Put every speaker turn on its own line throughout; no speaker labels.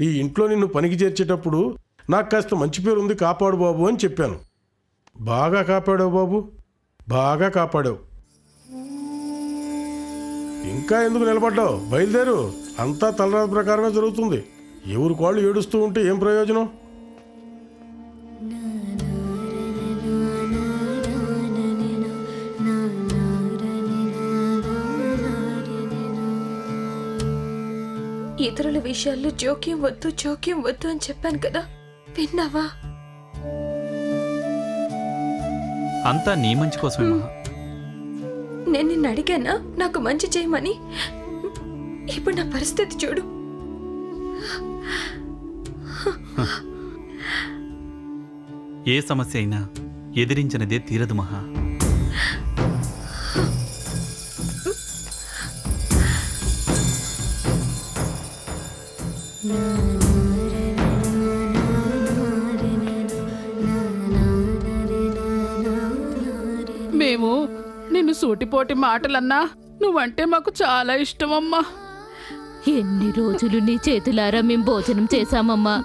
ఈ ఇంట్లో నిన్ను పనికి చేర్చేటప్పుడు నాకు కాస్త మంచి పేరు ఉంది, కాపాడు బాబు అని చెప్పాను. బాగా కాపాడావు బాబు, బాగా కాపాడావు. ఇంకా ఎందుకు నిలబడ్డావు? బయలుదేరు. అంతా తలరాత ప్రకారమే జరుగుతుంది. ఎవరి కాళ్ళు ఏడుస్తూ ఉంటే ఏం ప్రయోజనం?
ఇతరుల విషయాల్లో జోక్యం వద్దు అని చెప్పాను కదా, విన్నావా?
అంతా నీ మంచి కోసమే మహా.
నేను నిన్ను అడిగానా నాకు మంచి చేయమని? ఇప్పుడు నా పరిస్థితి చూడు.
ఏ సమస్య అయినా ఎదిరించినదే తీరదు మహా.
మేము నిన్ను సూటిపోటి మాటలన్నా నువ్వంటే మాకు చాలా ఇష్టమమ్మా.
ఎన్ని రోజులు నీ చేతులారా మేము భోజనం చేశామమ్మా.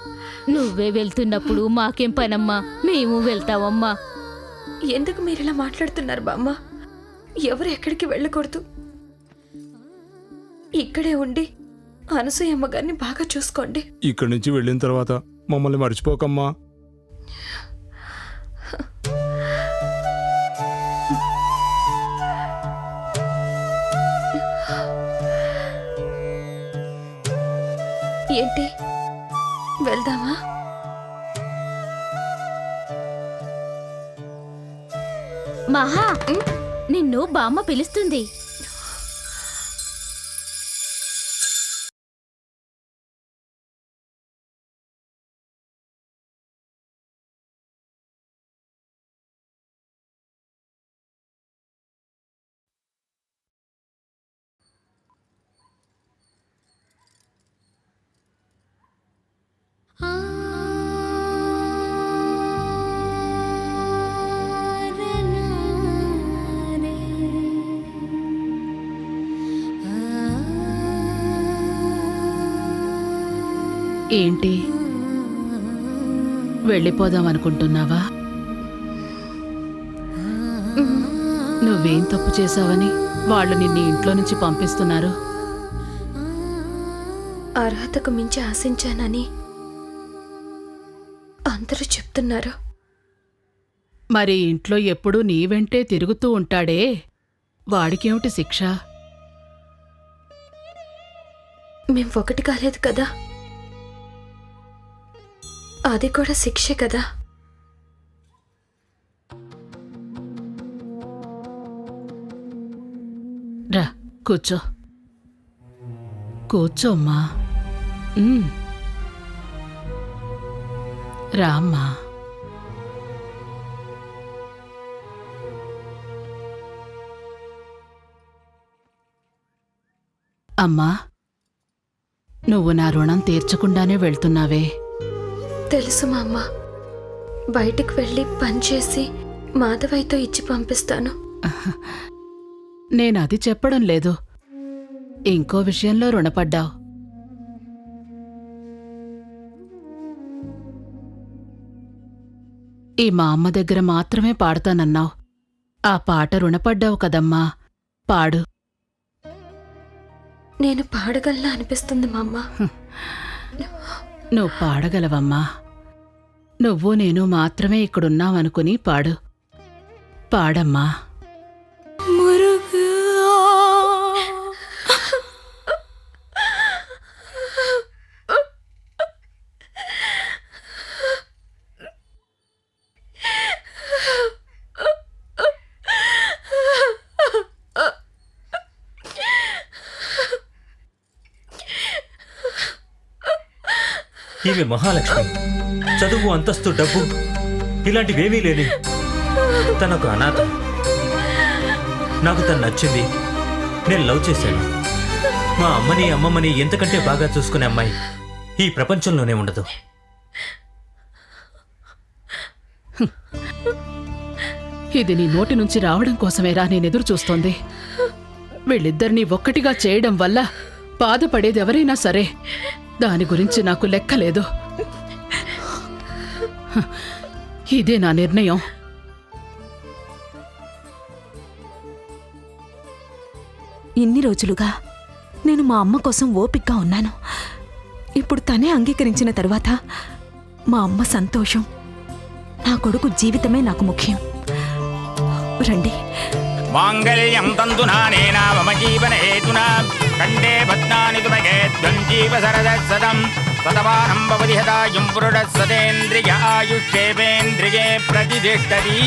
నువ్వే వెళ్తున్నప్పుడు మాకేం పనమ్మా, మేము వెళ్తామమ్మా.
ఎందుకు మీరు ఇలా మాట్లాడుతున్నారు బామ్మ? ఎవరు ఎక్కడికి వెళ్ళకూడదు. ఇక్కడే ఉండి అనసూయమ్మ గారిని బాగా చూసుకోండి.
ఇక్కడి నుంచి వెళ్ళిన తర్వాత మమ్మల్ని మర్చిపోకమ్మా.
ఏంటి, వెళ్దామా?
మహా, నిన్ను బామ్మ పిలుస్తుంది.
ఏంటి, వెళ్ళిపోదాం అనుకుంటున్నావా? నువ్వేం తప్పు చేశావని వాళ్ళు నిన్ను ఇంట్లో నుంచి పంపిస్తున్నారు?
అర్హతకు మించి ఆశించానని అందరూ చెప్తున్నారు.
మరి ఇంట్లో ఎప్పుడూ నీ వెంటే తిరుగుతూ ఉంటాడే, వాడికేమిటి శిక్ష?
మేం ఒకటి కాలేదు కదా, అది కూడా శిక్షే కదా.
రా కూర్చో, కూర్చోమ్మా. రామ్మా. అమ్మా, నువ్వు నా రుణం తీర్చకుండానే వెళ్తున్నావే.
తెలుసు మా అమ్మ. బయటికి వెళ్ళి పనిచేసి మాధవయ్యతో ఇచ్చి పంపిస్తాను.
నేనది చెప్పడం లేదు, ఇంకో విషయంలో రుణపడ్డావు. ఈ మా అమ్మ దగ్గర మాత్రమే పాడతానన్నావు. ఆ పాట రుణపడ్డావు కదమ్మా, పాడు.
నేను పాడగలనా అనిపిస్తుంది మా అమ్మ.
నువ్వు పాడగలవమ్మా. నువ్వు నేను మాత్రమే ఇక్కడున్నావనుకుని పాడు. పాడమ్మా.
ఈమె మహాలక్ష్మి. చదువు, అంతస్తు, డబ్బు ఇలాంటివేమీ లేని తనకు అనాథ. నాకు తను నచ్చింది, నేను లవ్ చేశాను. మా అమ్మని అమ్మమ్మని ఎంతకంటే బాగా చూసుకునే అమ్మాయి ఈ ప్రపంచంలోనే ఉండదు.
ఇది నీ నోటి నుంచి రావడం కోసమేరా నేనెదురు చూస్తోంది. వీళ్ళిద్దరినీ ఒక్కటిగా చేయడం వల్ల బాధపడేది ఎవరైనా సరే దాని గురించి నాకు లెక్కలేదు. ఇదే నా నిర్ణయం.
ఇన్ని రోజులుగా నేను మా అమ్మ కోసం ఓపికగా ఉన్నాను. ఇప్పుడు తనే అంగీకరించిన తరువాత మా అమ్మ సంతోషం, నా కొడుకు జీవితమే నాకు ముఖ్యం. రండి.
మాంగళ్యం తంతునానేన మమ జీవన హేతునా కండే భద్నాని తుమగే త్వం జీవ సరదసదం సతమానం భవతి హదాయుం పురుషः సతేంద్రియ ఆయుష్యేవేంద్రియే ప్రతిష్ఠతి.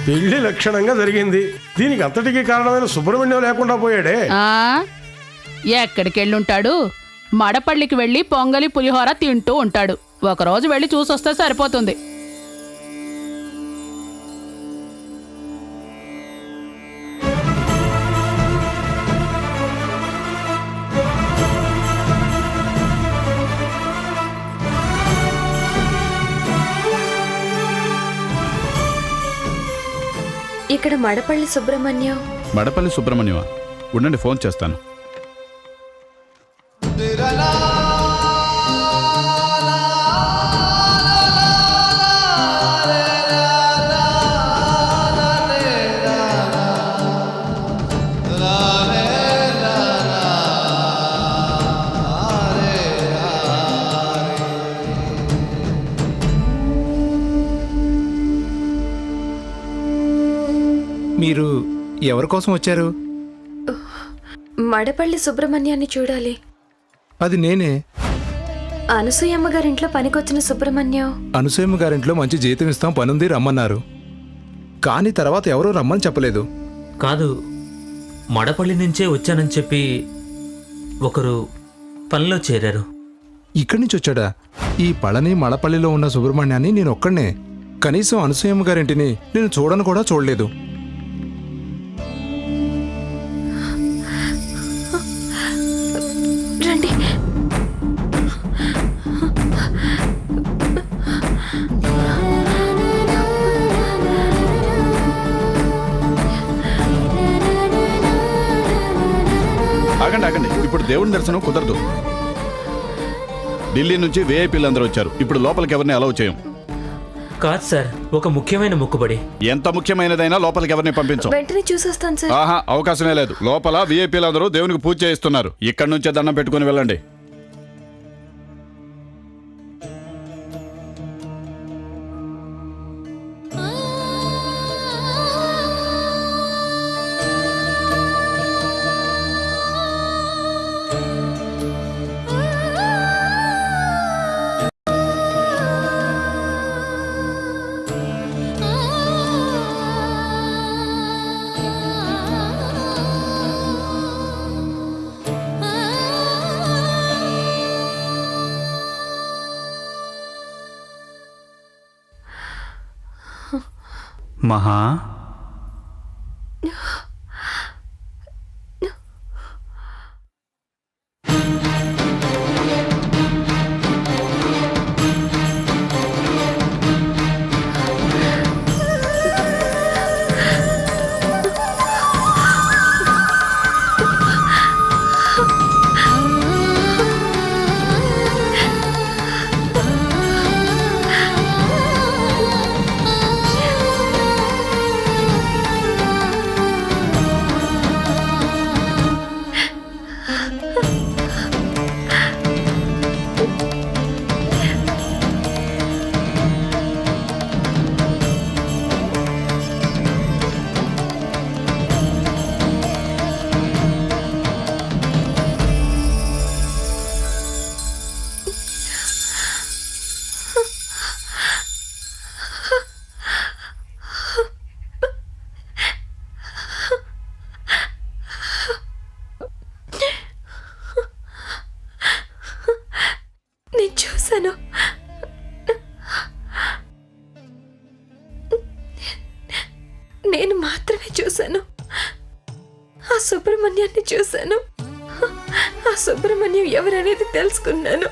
పెళ్లి లక్షణంగా జరిగింది. దీనికి అంతటికీ కారణమైన సుబ్రహ్మణ్యం లేకుండా పోయాడే.
ఎక్కడికెళ్ళుంటాడు? మడపల్లికి వెళ్ళి పొంగలి పులిహోర తింటూ ఉంటాడు. ఒకరోజు వెళ్ళి చూసొస్తే సరిపోతుంది.
ఇక్కడ మడపల్లి సుబ్రహ్మణ్యం.
మడపల్లి సుబ్రహ్మణ్యమా? ఉండండి, ఫోన్ చేస్తాను.
మీరు ఎవరి కోసం వచ్చారు?
మడపల్లి సుబ్రహ్మణ్యాన్ని చూడాలి.
అది నేనే.
అనసూయమ్మ గారింట్లో పనికొచ్చిన సుబ్రహ్మణ్యం.
అనసూయమ్మ గారింట్లో మంచి జీతం ఇస్తాం, పనుంది, రమ్మన్నారు. కానీ తర్వాత ఎవరూ రమ్మని చెప్పలేదు.
కాదు, మడపల్లి నుంచే వచ్చానని చెప్పి ఒకరు పనిలో చేరారు.
ఇక్కడి నుంచి వచ్చాడా? ఈ పళని మడపల్లిలో ఉన్న సుబ్రహ్మణ్యాన్ని నేను ఒక్కడనే. కనీసం అనసూయమ్మ గారింటిని నేను చూడను కూడా చూడలేదు.
రండి.
ఆగండి, ఇప్పుడు దేవుని దర్శనం కుదరదు. ఢిల్లీ నుంచి వేఐపీలు అందరూ వచ్చారు. ఇప్పుడు లోపలికి ఎవరిని అలౌ చేయం.
కాదు సార్, ఒక ముఖ్యమైన మొక్కుబడి.
ఎంత ముఖ్యమైనదైనా లోపలికి ఎవరిని పంపించం.
వెంటనే చూసొస్తాను సార్.
ఆహా, అవకాశమే లేదు. లోపల విఐపీలు అందరూ దేవునికి పూజ చేయిస్తున్నారు. ఇక్కడి నుంచే దండం పెట్టుకుని వెళ్ళండి.
మహా,
చూశాను. నేను మాత్రమే చూశాను. ఆ సుబ్రహ్మణ్యాన్ని చూశాను. ఆ సుబ్రహ్మణ్యం ఎవరనేది తెలుసుకున్నాను.